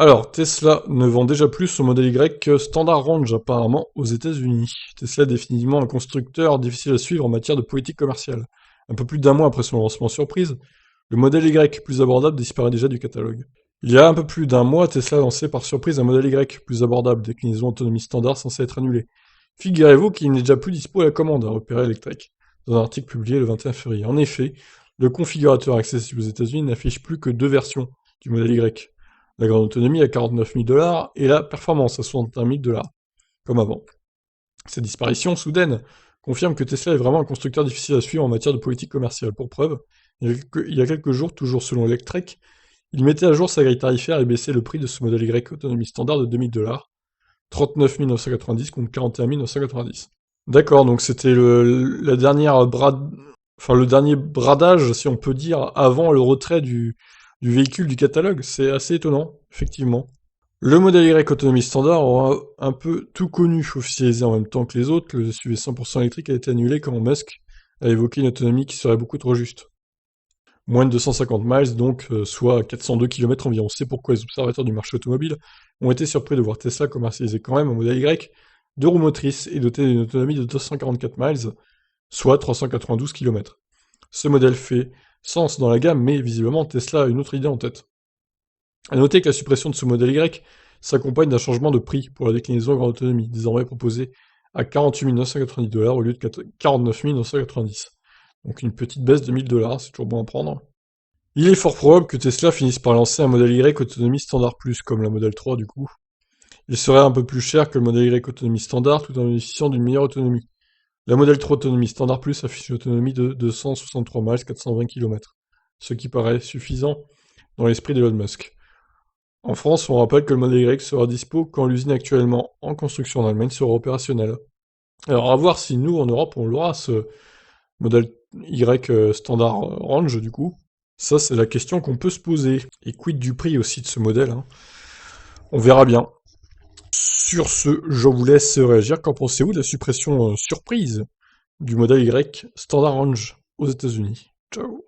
Alors, Tesla ne vend déjà plus son modèle Y que Standard Range apparemment aux États-Unis. Tesla est définitivement un constructeur difficile à suivre en matière de politique commerciale. Un peu plus d'un mois après son lancement surprise, le modèle Y plus abordable disparaît déjà du catalogue. Il y a un peu plus d'un mois, Tesla a lancé par surprise un modèle Y plus abordable, déclinaison autonomie standard censée être annulée. Figurez-vous qu'il n'est déjà plus dispo à la commande, a repéré Electrek, dans un article publié le 21 février. En effet, le configurateur accessible aux États-Unis n'affiche plus que deux versions du modèle Y. La grande autonomie à 49 000 dollars et la performance à 61 000 dollars, comme avant. Cette disparition soudaine confirme que Tesla est vraiment un constructeur difficile à suivre en matière de politique commerciale. Pour preuve, il y a quelques jours, toujours selon Electrek, il mettait à jour sa grille tarifaire et baissait le prix de ce modèle Y autonomie standard de 2000 dollars, 39 990 contre 41 990. D'accord, donc c'était la dernière enfin le dernier bradage, si on peut dire, avant le retrait du véhicule du catalogue. C'est assez étonnant, effectivement. Le modèle Y autonomie standard aura un peu tout connu, officialisé en même temps que les autres. Le SUV 100% électrique a été annulé quand Musk a évoqué une autonomie qui serait beaucoup trop juste. Moins de 250 miles, donc, soit 402 km environ. C'est pourquoi les observateurs du marché automobile ont été surpris de voir Tesla commercialiser quand même un modèle Y, deux roues motrices et doté d'une autonomie de 244 miles, soit 392 km. Ce modèle fait sens dans la gamme, mais visiblement Tesla a une autre idée en tête. A noter que la suppression de ce modèle Y s'accompagne d'un changement de prix pour la déclinaison à grande autonomie, désormais proposée à 48 990 dollars au lieu de 49 990. Donc une petite baisse de 1000 dollars, c'est toujours bon à prendre. Il est fort probable que Tesla finisse par lancer un modèle Y autonomie standard plus, comme la modèle 3 du coup. Il serait un peu plus cher que le modèle Y autonomie standard tout en bénéficiant d'une meilleure autonomie. La modèle 3 autonomie standard plus affiche une autonomie de 263 miles 420 km, ce qui paraît suffisant dans l'esprit d'Elon Musk. En France, on rappelle que le modèle Y sera dispo quand l'usine actuellement en construction en Allemagne sera opérationnelle. Alors à voir si nous, en Europe, on l'aura, ce modèle Y standard range, du coup. Ça, c'est la question qu'on peut se poser. Et quid du prix aussi de ce modèle, hein. On verra bien. Sur ce, je vous laisse réagir. Qu'en pensez-vous de la suppression surprise du modèle Y standard range aux États-Unis? Ciao.